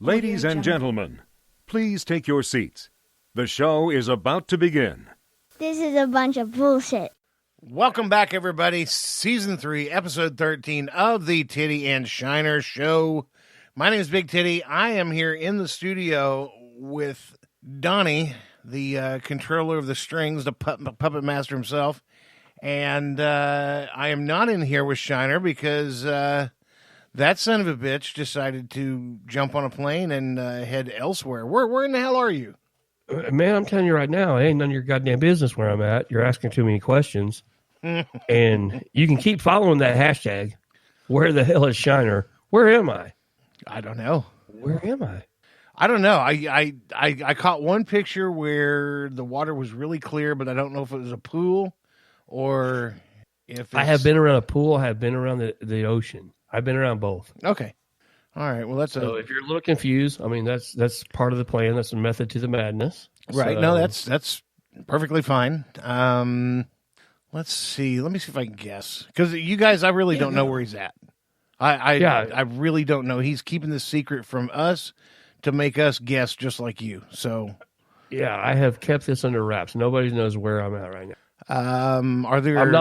Ladies and gentlemen, please take your seats. The show is about to begin. This is a bunch of bullshit. Welcome back, everybody. Season 3, Episode 13 of the Tiddy and Shiner Show. My name is Big Tiddy. I am here in the studio with Donnie, the controller of the strings, the puppet master himself. And I am not in here with Shiner because that son of a bitch decided to jump on a plane and head elsewhere. Where in the hell are you? Man, I'm telling you right now, it ain't none of your goddamn business where I'm at. You're asking too many questions. And you can keep following that hashtag. Where the hell is Shiner? Where am I? I don't know. Where am I? I don't know. I caught one picture where the water was really clear, but I don't know if it was a pool or if it's... I have been around a pool. I have been around the ocean. I've been around both. Okay. All right. Well, so if you're a little confused, I mean, that's part of the plan. That's a method to the madness. Right. So... No, that's perfectly fine. Let's see. Let me see if I can guess. Because you guys, I really don't know where he's at. I really don't know. He's keeping this secret from us to make us guess just like you. So, yeah, I have kept this under wraps. Nobody knows where I'm at right now. Are there? I'm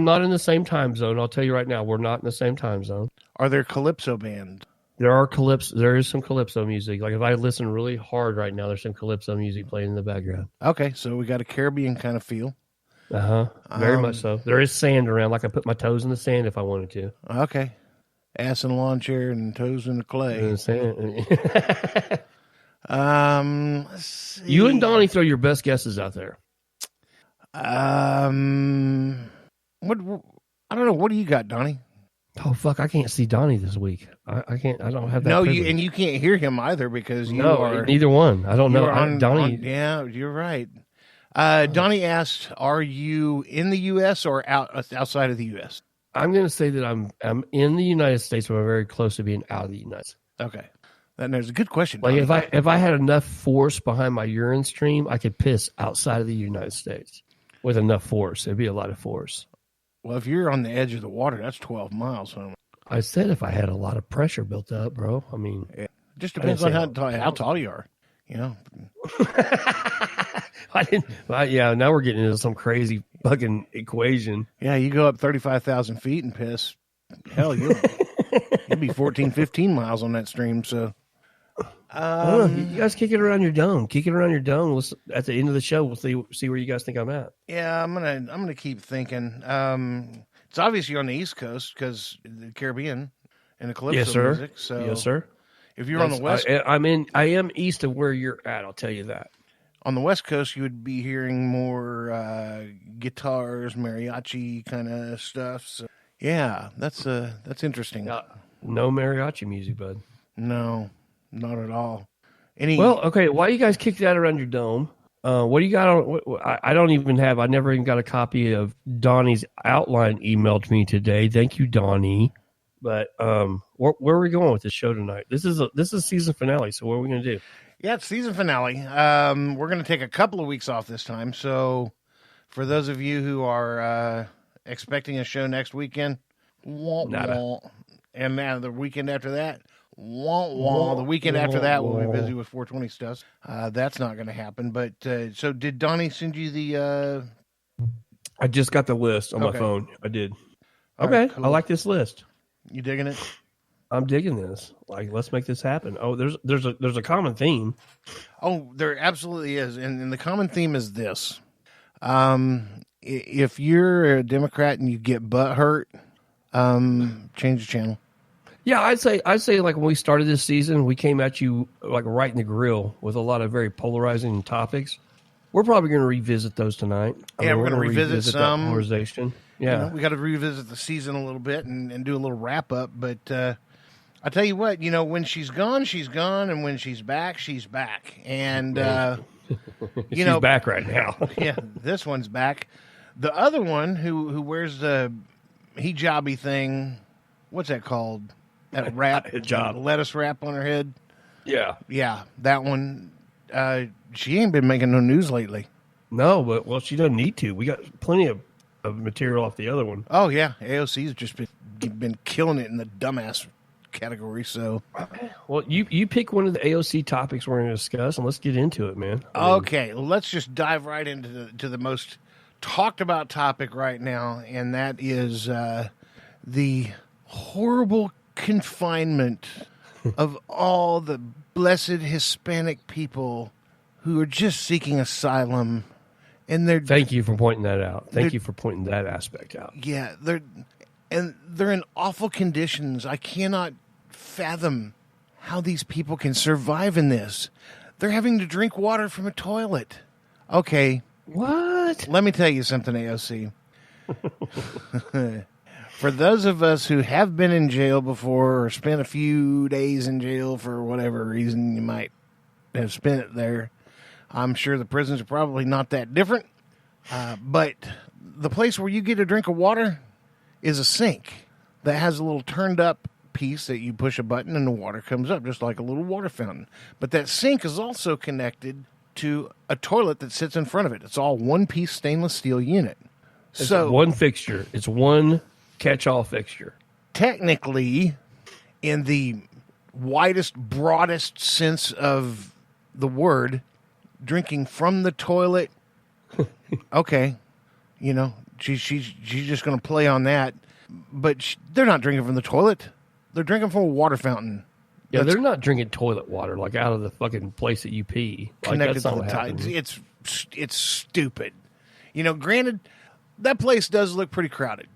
not in the same time zone. I'll tell you right now, we're not in the same time zone. Are there calypso bands? There is some calypso music. Like if I listen really hard right now, there's some calypso music playing in the background. Okay, so we got a Caribbean kind of feel. Very much so. There is sand around. Like I put my toes in the sand if I wanted to. Okay. Ass in a lawn chair and toes in the clay. Let's see. You and Donnie throw your best guesses out there. What? I don't know. What do you got, Donnie? Oh fuck! I can't see Donnie this week. I can't. I don't have that. No, privilege. you can't hear him either because you are neither one. I don't know. Donnie. Yeah, you're right. Donnie asked, "Are you in the U.S. or outside of the U.S.?" I'm going to say that I'm in the United States, but I'm very close to being out of the United States. Okay, there's a good question. Like Donnie. if I had enough force behind my urine stream, I could piss outside of the United States with enough force. It'd be a lot of force. Well, if you're on the edge of the water, that's 12 miles home. I said if I had a lot of pressure built up, bro. I mean, it just depends on how tall you are. You know. Now we're getting into some crazy fucking equation. Yeah, you go up 35,000 feet and piss. Hell, you'll be 14, 15 miles on that stream. So, you guys kick it around your dome. Kick it around your dome. At the end of the show, we'll see where you guys think I'm at. Yeah, I'm gonna keep thinking. It's obvious you're on the East Coast because the Caribbean and the calypso music. So yes, sir. If you're on the West, I am east of where you're at. I'll tell you that. On the West Coast, you would be hearing more guitars, mariachi kind of stuff. So, yeah, that's interesting. No mariachi music, bud. No, not at all. Well, okay. Why you guys kick that around your dome? What do you got on? I never even got a copy of Donnie's outline emailed to me today. Thank you, Donnie. But where are we going with this show tonight? This is season finale. So what are we going to do? Yeah, it's season finale. We're going to take a couple of weeks off this time. So for those of you who are expecting a show next weekend, nada. And now the weekend after that, the weekend after that, we'll be busy with 420 stuff. That's not going to happen. But so did Donnie send you the... I just got the list on my phone. I did. Okay, right, cool. I like this list. You digging it? I'm digging this. Like, let's make this happen. Oh, there's a common theme. Oh, there absolutely is, and the common theme is this: if you're a Democrat and you get butt hurt, change the channel. Yeah, I'd say like when we started this season, we came at you like right in the grill with a lot of very polarizing topics. We're probably going to revisit those tonight. We're going to revisit some that polarization. Yeah, we got to revisit the season a little bit and do a little wrap up. But I tell you what, when she's gone, and when she's back, she's back. And she's back right now. Yeah, this one's back. The other one who wears the hijabby thing, what's that called? That wrap, lettuce wrap on her head. Yeah, that one. She ain't been making no news lately. No, but she doesn't need to. We got plenty of material off the other one. Oh yeah, AOC's just been killing it in the dumbass category. So, Well, you pick one of the AOC topics we're going to discuss, and let's get into it, man. okay, let's just dive right into the most talked about topic right now, and that is the horrible confinement of all the blessed Hispanic people who are just seeking asylum, and they're Thank you for pointing that out. Thank you for pointing that aspect out. yeah, they're in awful conditions. I cannot fathom how these people can survive in this. They're having to drink water from a toilet. Okay, What? let me tell you something, AOC. For those of us who have been in jail before or spent a few days in jail for whatever reason you might have spent it there, I'm sure the prisons are probably not that different. But the place where you get a drink of water is a sink that has a little turned up piece that you push a button and the water comes up just like a little water fountain. But that sink is also connected to a toilet that sits in front of it. It's all one piece stainless steel unit. It's So one fixture. It's one catch-all fixture. technically, in the widest, broadest sense of the word, drinking from the toilet, okay, you know, she's just going to play on that. But they're not drinking from the toilet. They're drinking from a water fountain. Yeah, That's they're not drinking toilet water like out of the fucking place that you pee. Like, connected that's to not the what tides. happens. It's stupid. You know, granted, that place does look pretty crowded.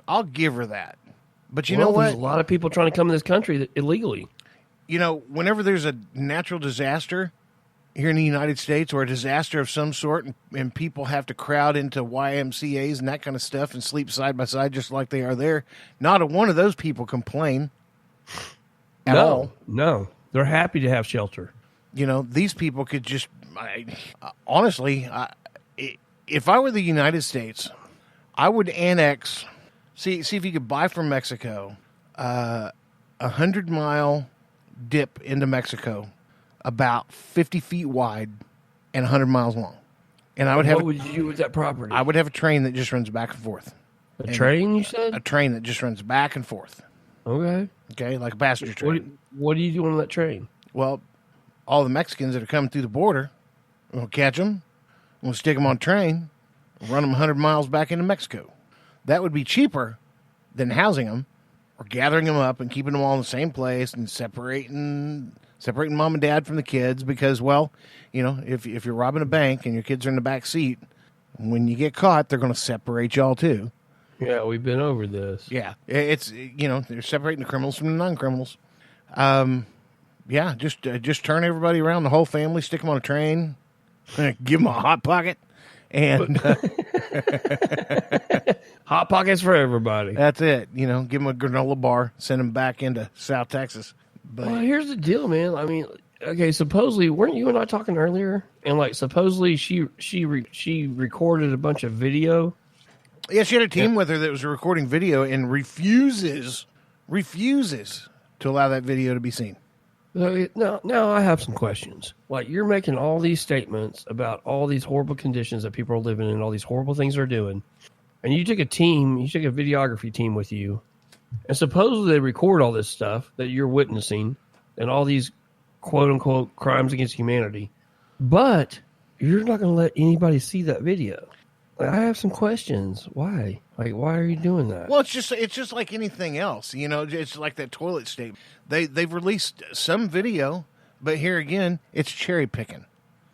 I'll give her that. But you know what? There's a lot of people trying to come in this country illegally. You know, whenever there's a natural disaster here in the United States or a disaster of some sort and people have to crowd into YMCAs and that kind of stuff and sleep side by side just like they are there, not a one of those people complain at all. No. They're happy to have shelter. You know, these people could just, honestly, if I were the United States, I would annex, see if you could buy from Mexico a 100-mile dip into Mexico, about 50 feet wide and 100 miles long. And I would have What would you do with that property? I would have a train that just runs back and forth. A train, you said? A train that just runs back and forth. Okay. Okay, like a passenger train. What are you doing on that train? Well, all the Mexicans that are coming through the border, we'll catch them, we'll stick them on a train, run them 100 miles back into Mexico. That would be cheaper than housing them or gathering them up and keeping them all in the same place and separating mom and dad from the kids because, well, you know, if you're robbing a bank and your kids are in the back seat, when you get caught, they're going to separate y'all too. Yeah, we've been over this. Yeah, it's, you know, they're separating the criminals from the non-criminals. Yeah, just turn everybody around, the whole family, stick them on a train, give them a Hot Pocket, and Hot Pockets for everybody. that's it. You know, give them a granola bar, send them back into South Texas. But Well, here's the deal, man. I mean, okay, supposedly, weren't you and I talking earlier? And like, supposedly she recorded a bunch of video. yeah, she had a team with her that was recording video and refuses to allow that video to be seen. So, now I have some questions. Like, you're making all these statements about all these horrible conditions that people are living in, all these horrible things they're doing, and you took a videography team with you, and supposedly they record all this stuff that you're witnessing and all these quote-unquote crimes against humanity, but you're not going to let anybody see that video. Like, I have some questions. Why? Like, why are you doing that? Well, it's just like anything else, you know. It's like that toilet statement. They've released some video, but here again, it's cherry picking.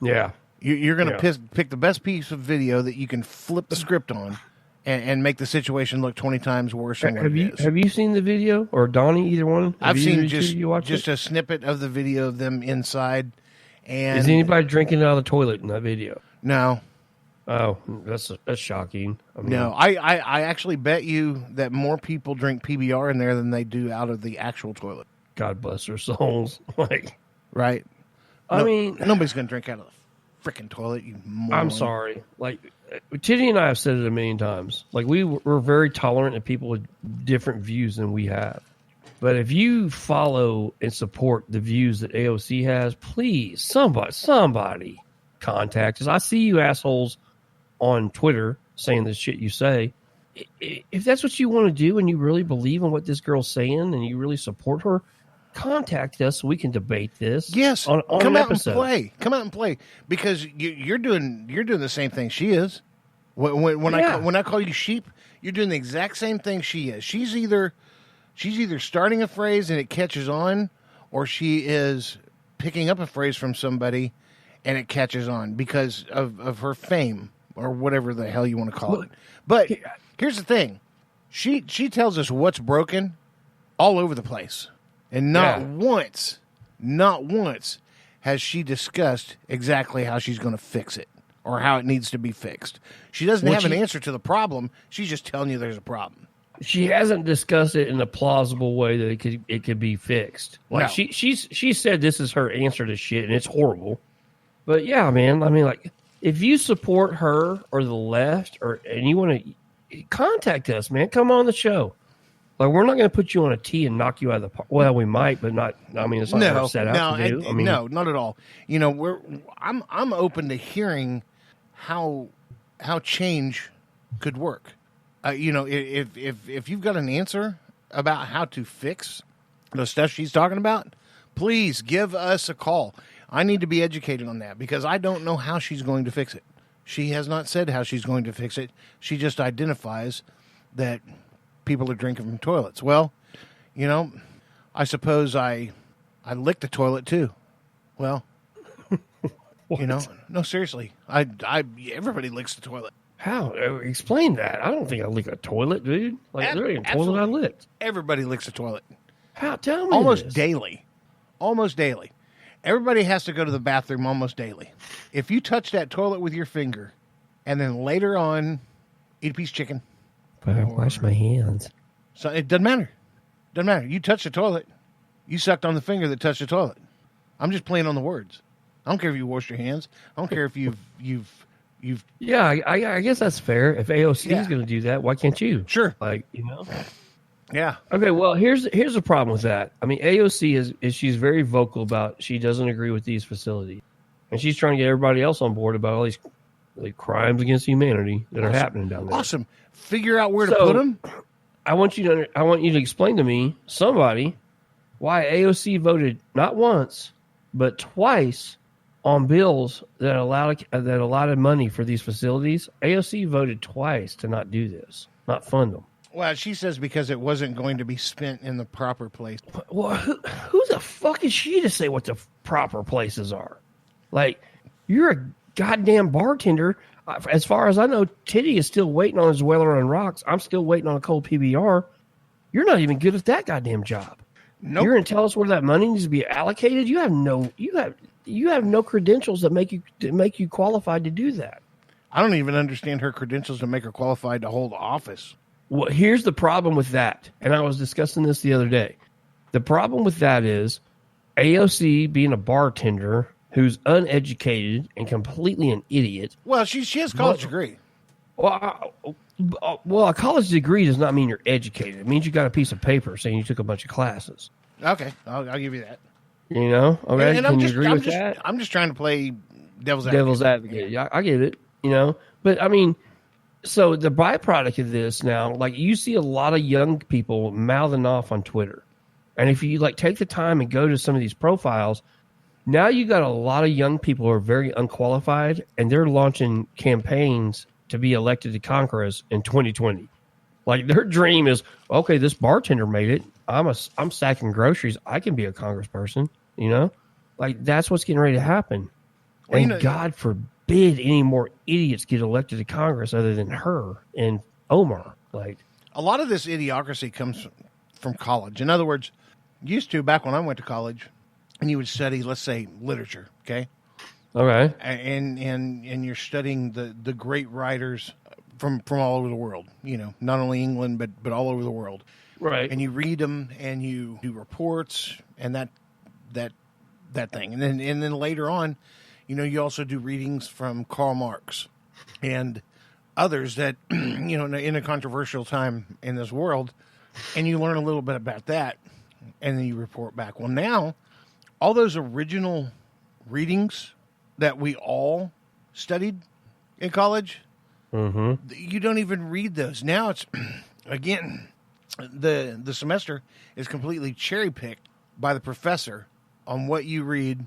Yeah. You're going to pick the best piece of video that you can flip the script on, and make the situation look 20 times worse than what it is. Have you seen the video, or Donnie? Either one? I've seen you watch just a snippet of the video of them inside. And Is anybody drinking out of the toilet in that video? no. Oh, that's shocking. I mean, No, I actually bet you that more people drink PBR in there than they do out of the actual toilet. God bless their souls. Like, Right? I mean, nobody's going to drink out of the freaking toilet, you moron. I'm sorry. Like, Tiddy and I have said it a million times. Like, we're very tolerant of people with different views than we have. But if you follow and support the views that AOC has, please, somebody contact us. I see you assholes on Twitter saying the shit you say, if that's what you want to do and you really believe in what this girl's saying and you really support her, contact us so we can debate this. Yes, on come an out episode. and play. Come out and play because you're doing the same thing she is. When I call you sheep, you're doing the exact same thing she is. She's either starting a phrase and it catches on, or she is picking up a phrase from somebody and it catches on because of her fame or whatever the hell you want to call it. But here's the thing. She tells us what's broken all over the place. And not once has she discussed exactly how she's going to fix it or how it needs to be fixed. She doesn't have an answer to the problem. She's just telling you there's a problem. She hasn't discussed it in a plausible way that it could be fixed. Like No. she said this is her answer to shit, and it's horrible. But yeah, man, I mean, like, if you support her or the left, and you want to contact us, man, come on the show. Like, we're not going to put you on a tee and knock you out of the park. Well, we might, but not. I mean, it's not what we're set out to do. No, not at all. You know, I'm open to hearing how change could work. You know, if you've got an answer about how to fix the stuff she's talking about, please give us a call. I need to be educated on that because I don't know how she's going to fix it. She has not said how she's going to fix it. She just identifies that people are drinking from toilets. Well, you know, I suppose I lick the toilet too. Well, you know, no, seriously, everybody licks the toilet. How? Explain that. I don't think I lick a toilet, dude. Like, there ain't a toilet I licked. Everybody licks the toilet. How? Tell me Almost this. daily. Almost daily. Everybody has to go to the bathroom almost daily. If you touch that toilet with your finger and then later on eat a piece of chicken. But I wash my hands. So it doesn't matter. Doesn't matter. You touched the toilet. You sucked on the finger that touched the toilet. I'm just playing on the words. I don't care if you washed your hands. I don't care if you've. Yeah, I guess that's fair. If AOC is going to do that, why can't you? Sure. Like, you know. Yeah. Okay. Well, here's the problem with that. I mean, AOC is she's very vocal about she doesn't agree with these facilities, and she's trying to get everybody else on board about all these crimes against humanity that are happening down there. Awesome. Figure out where to put them. I want you to explain to me, somebody, why AOC voted not once but twice on bills that allotted money for these facilities. AOC voted twice to not do this, not fund them. Well, she says because it wasn't going to be spent in the proper place. Well, who the fuck is she to say what the proper places are? Like, you're a goddamn bartender. As far as I know, Tiddy is still waiting on his Weller on Rocks. I'm still waiting on a cold PBR. You're not even good at that goddamn job. Nope. You're going to tell us where that money needs to be allocated? You have no credentials that make you qualified to do that. I don't even understand her credentials to make her qualified to hold office. Well, here's the problem with that, and I was discussing this the other day. The problem with that is AOC being a bartender who's uneducated and completely an idiot. Well, she has a college degree. Well, a college degree does not mean you're educated. It means you got a piece of paper saying you took a bunch of classes. Okay, I'll give you that. You know? Okay, And can you agree with that? I'm just trying to play devil's advocate. Devil's advocate. Yeah, I get it. You know? But, I mean, so the byproduct of this now, like, you see a lot of young people mouthing off on Twitter. And if you, take the time and go to some of these profiles, now you got a lot of young people who are very unqualified, and they're launching campaigns to be elected to Congress in 2020. Like, their dream is, okay, this bartender made it. I'm sacking groceries. I can be a congressperson, you know? Like, that's what's getting ready to happen. Well, and God forbid any more idiots get elected to Congress other than her and Omar. Like, a lot of this idiocracy comes from college. In other words, used to, back when I went to college, and you would study, let's say, literature, okay? Okay. And you're studying the great writers from all over the world, you know, not only England, but all over the world. Right. And you read them and you do reports and that thing. And then later on, you know, you also do readings from Karl Marx and others that, you know, in a controversial time in this world, and you learn a little bit about that and then you report back. Well, now all those original readings that we all studied in college, You don't even read those. Now it's, again, the semester is completely cherry-picked by the professor on what you read